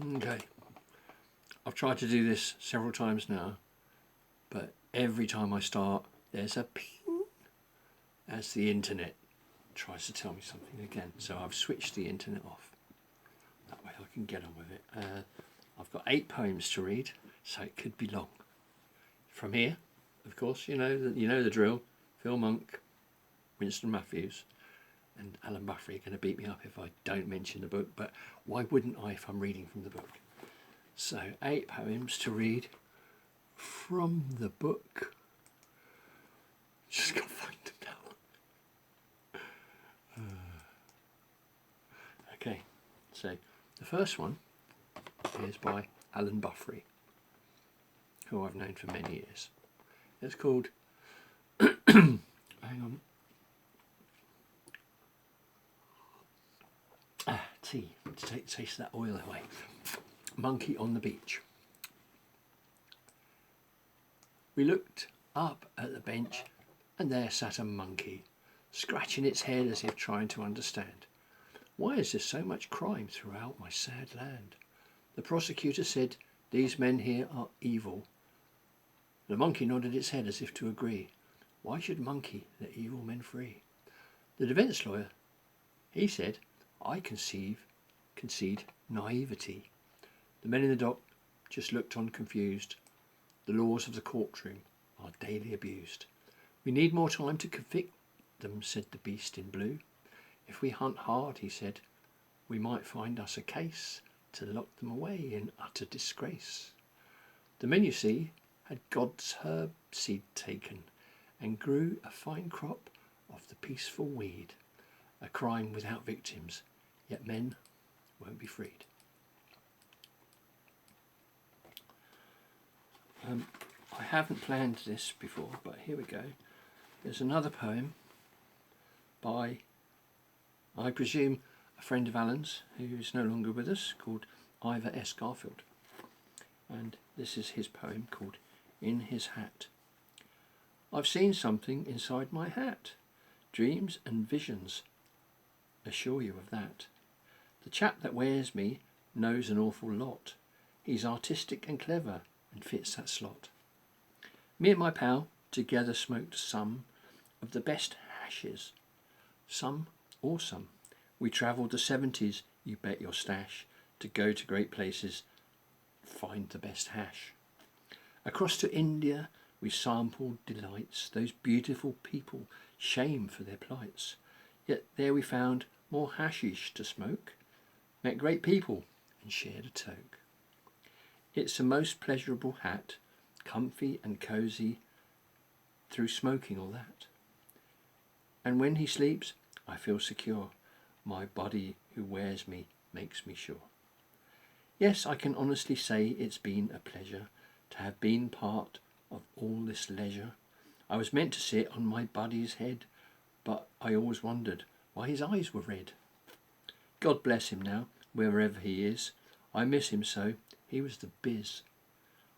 Okay, I've tried to do this several times now, but every time I start, there's a ping as the internet tries to tell me something again. So I've switched the internet off. That way I can get on with it. I've got 8 poems to read, so it could be long. From here, of course, you know the drill. Phil Monk, Winston Matthews, and Alan Buffrey are going to beat me up if I don't mention the book, but why wouldn't I if I'm reading from the book? So 8 poems to read from the book. Just got to find them now. Okay, so the first one is by Alan Buffrey, who I've known for many years. It's called, hang on, tea, to taste that oil away. Monkey on the beach. We looked up at the bench, and there sat a monkey, scratching its head as if trying to understand. Why is there so much crime throughout my sad land? The prosecutor said, these men here are evil. The monkey nodded its head as if to agree. Why should monkey let evil men free? The defence lawyer, he said, I concede naivety. The men in the dock just looked on confused. The laws of the courtroom are daily abused. We need more time to convict them, said the beast in blue. If we hunt hard, he said, we might find us a case to lock them away in utter disgrace. The men, you see, had God's herb seed taken and grew a fine crop of the peaceful weed, a crime without victims, yet men won't be freed. I haven't planned this before, but here we go. There's another poem by, I presume, a friend of Alan's who is no longer with us, called Ivor S. Garfield. And this is his poem called In His Hat. I've seen something inside my hat. Dreams and visions assure you of that. The chap that wears me knows an awful lot. He's artistic and clever and fits that slot. Me and my pal together smoked some of the best hashes. Some awesome. We travelled the 70s, you bet your stash, to go to great places, find the best hash. Across to India we sampled delights, those beautiful people, shame for their plights. Yet there we found more hashish to smoke, met great people and shared a toke. It's a most pleasurable hat, comfy and cosy through smoking all that. And when he sleeps, I feel secure. My body who wears me makes me sure. Yes, I can honestly say it's been a pleasure to have been part of all this leisure. I was meant to sit on my buddy's head, but I always wondered why his eyes were red. God bless him now, wherever he is. I miss him so. He was the biz.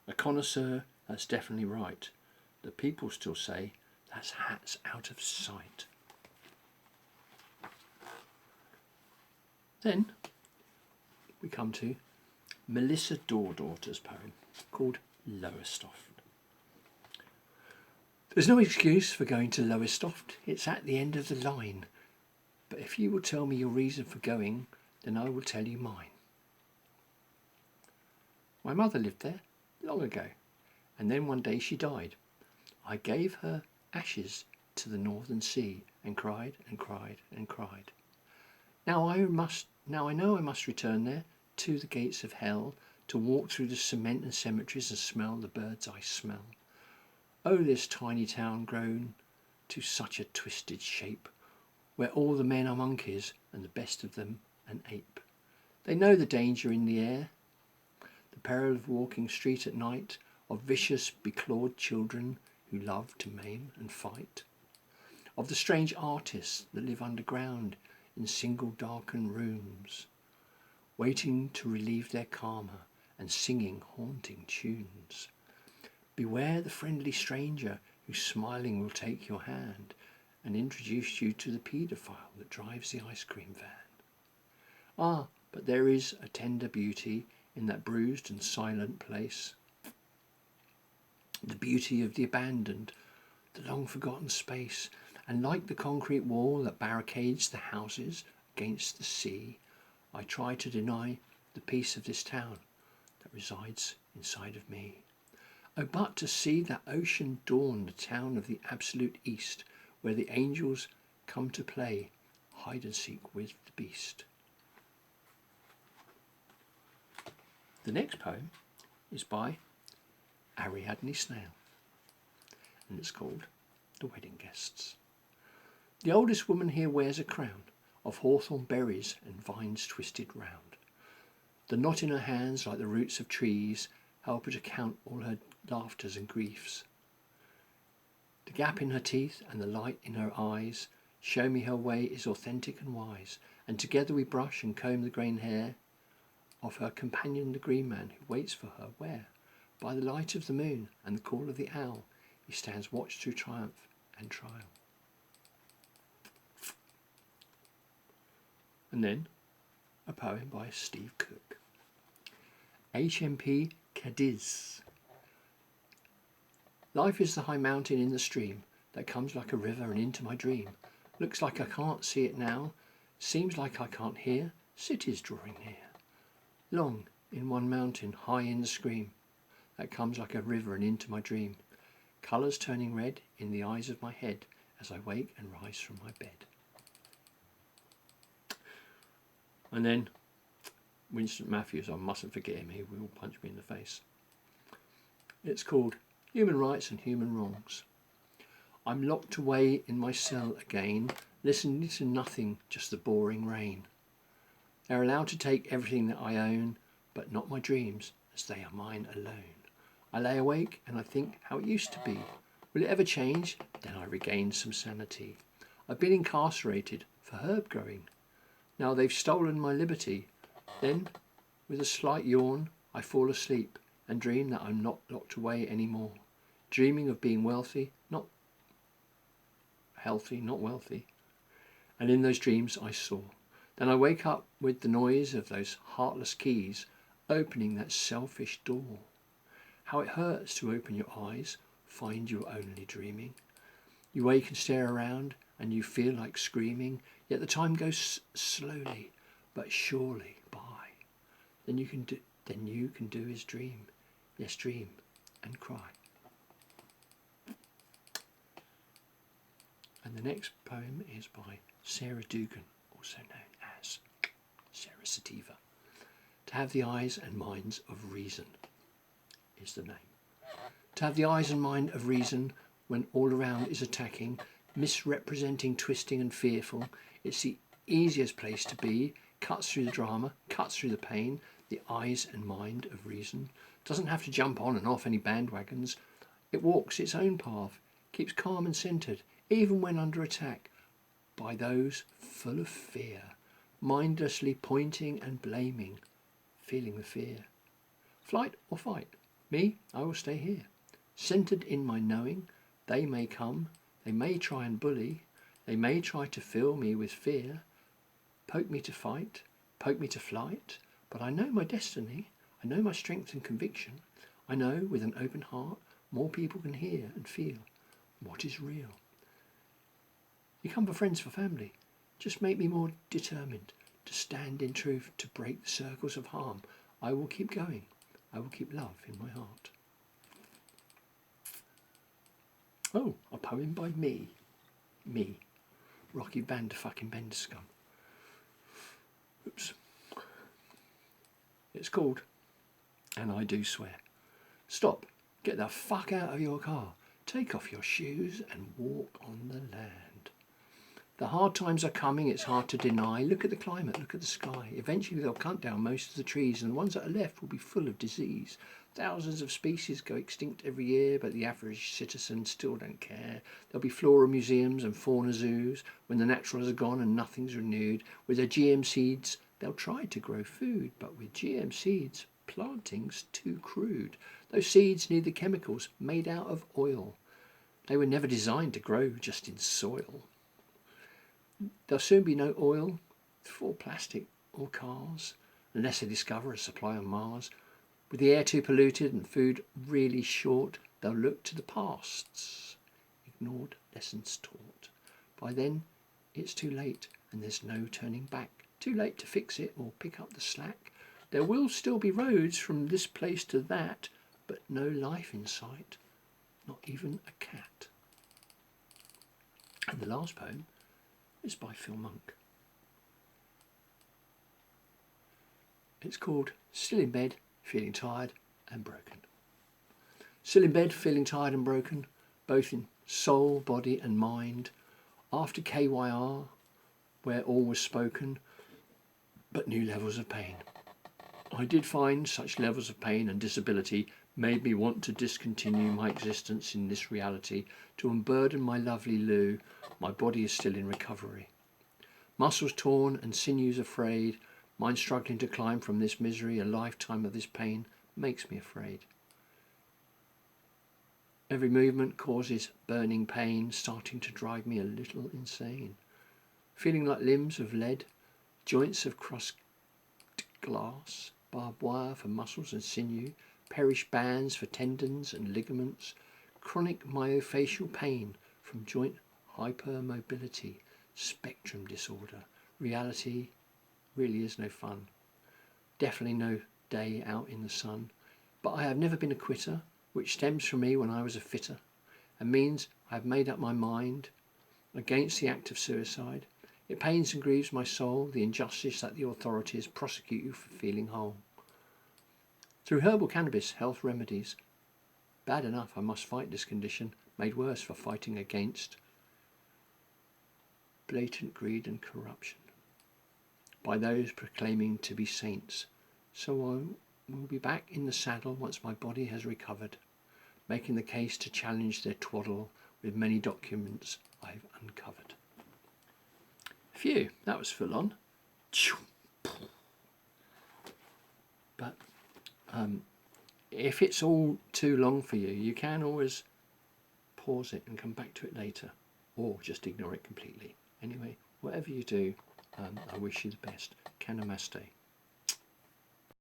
A connoisseur, that's definitely right. The people still say that's hats out of sight. Then we come to Melissa Dordaughter's poem called Lowestoft. There's no excuse for going to Lowestoft. It's at the end of the line. But if you will tell me your reason for going, then I will tell you mine. My mother lived there long ago, and then one day she died. I gave her ashes to the northern sea and cried and cried and cried. Now I know I must return there to the gates of hell, to walk through the cement and cemeteries and smell the birds I smell. Oh, this tiny town grown to such a twisted shape, where all the men are monkeys and the best of them an ape. They know the danger in the air, the peril of walking street at night, of vicious beclawed children who love to maim and fight, of the strange artists that live underground in single darkened rooms, waiting to relieve their karma and singing haunting tunes. Beware the friendly stranger who smiling will take your hand and introduce you to the paedophile that drives the ice cream van. Ah, but there is a tender beauty in that bruised and silent place. The beauty of the abandoned, the long-forgotten space, and like the concrete wall that barricades the houses against the sea, I try to deny the peace of this town that resides inside of me. Oh, but to see that ocean dawn, the town of the absolute east, where the angels come to play hide and seek with the beast. The next poem is by Ariadne Snail, and it's called The Wedding Guests. The oldest woman here wears a crown of hawthorn berries and vines twisted round. The knot in her hands, like the roots of trees, help her to count all her laughters and griefs. The gap in her teeth and the light in her eyes show me her way is authentic and wise, and together we brush and comb the greying hair of her companion, the green man, who waits for her where, by the light of the moon and the call of the owl, he stands watch through triumph and trial. And then a poem by Steve Cook. HMP Cadiz. Life is the high mountain in the stream that comes like a river and into my dream. Looks like I can't see it now, seems like I can't hear cities drawing near. Long in one mountain, high in the scream, that comes like a river and into my dream. Colours turning red in the eyes of my head as I wake and rise from my bed. And then Winston Matthews, I mustn't forget him, he will punch me in the face. It's called Human Rights and Human Wrongs. I'm locked away in my cell again, listening to nothing, just the boring rain. They're allowed to take everything that I own, but not my dreams, as they are mine alone. I lay awake and I think how it used to be. Will it ever change? Then I regain some sanity. I've been incarcerated for herb growing. Now they've stolen my liberty. Then, with a slight yawn, I fall asleep and dream that I'm not locked away anymore. Dreaming of being wealthy, not healthy, not wealthy. And in those dreams I soar. Then I wake up with the noise of those heartless keys opening that selfish door. How it hurts to open your eyes, find you're only dreaming. You wake and stare around and you feel like screaming, yet the time goes slowly but surely by. Then you can do is dream. Yes, dream and cry. And the next poem is by Sara Dugan, also known as Sara Sativa. To have the eyes and minds of reason is the name. To have the eyes and mind of reason when all around is attacking, misrepresenting, twisting and fearful, it's the easiest place to be, cuts through the drama, cuts through the pain. The eyes and mind of reason doesn't have to jump on and off any bandwagons. It walks its own path, keeps calm and centred, even when under attack by those full of fear, mindlessly pointing and blaming, feeling the fear. Flight or fight? Me, I will stay here, centred in my knowing. They may come, they may try and bully, they may try to fill me with fear, poke me to fight, poke me to flight, but I know my destiny, I know my strength and conviction. I know with an open heart more people can hear and feel what is real. You come for friends, for family, just make me more determined to stand in truth, to break the circles of harm. I will keep going, I will keep love in my heart. Oh, a poem by me, Rocky Vanderfucking Benderscum. Oops. It's called And I Do Swear. Stop, get the fuck out of your car, take off your shoes and walk on the land. The hard times are coming, it's hard to deny. Look at the climate, look at the sky. Eventually they'll cut down most of the trees and the ones that are left will be full of disease. Thousands of species go extinct every year, but the average citizen still don't care. There'll be flora museums and fauna zoos when the naturals are gone and nothing's renewed. With their GM seeds, they'll try to grow food, but with GM seeds, planting's too crude. Those seeds need the chemicals made out of oil. They were never designed to grow just in soil. There'll soon be no oil for plastic or cars, unless they discover a supply on Mars. With the air too polluted and food really short, they'll look to the past's ignored lessons taught. By then, it's too late and there's no turning back. Too late to fix it or pick up the slack. There will still be roads from this place to that, but no life in sight, not even a cat. And the last poem is by Phil Monk. It's called Still in Bed, Feeling Tired and Broken. Still in bed, feeling tired and broken, both in soul, body and mind. After KYR, where all was spoken, but new levels of pain. I did find such levels of pain and disability made me want to discontinue my existence in this reality, to unburden my lovely Lou. My body is still in recovery. Muscles torn and sinews afraid, mind struggling to climb from this misery. A lifetime of this pain makes me afraid. Every movement causes burning pain, starting to drive me a little insane. Feeling like limbs of lead, joints of crossed glass, barbed wire for muscles and sinew, perish bands for tendons and ligaments, chronic myofascial pain from joint hypermobility, spectrum disorder. Reality really is no fun. Definitely no day out in the sun. But I have never been a quitter, which stems from me when I was a fitter, and means I have made up my mind against the act of suicide. It pains and grieves my soul, the injustice that the authorities prosecute you for feeling whole. Through herbal cannabis health remedies, bad enough I must fight this condition, made worse for fighting against blatant greed and corruption by those proclaiming to be saints. So I will be back in the saddle once my body has recovered, making the case to challenge their twaddle with many documents I've uncovered. Phew, that was full on. But if it's all too long for you, you can always pause it and come back to it later, or just ignore it completely. Anyway, whatever you do, I wish you the best. Namaste.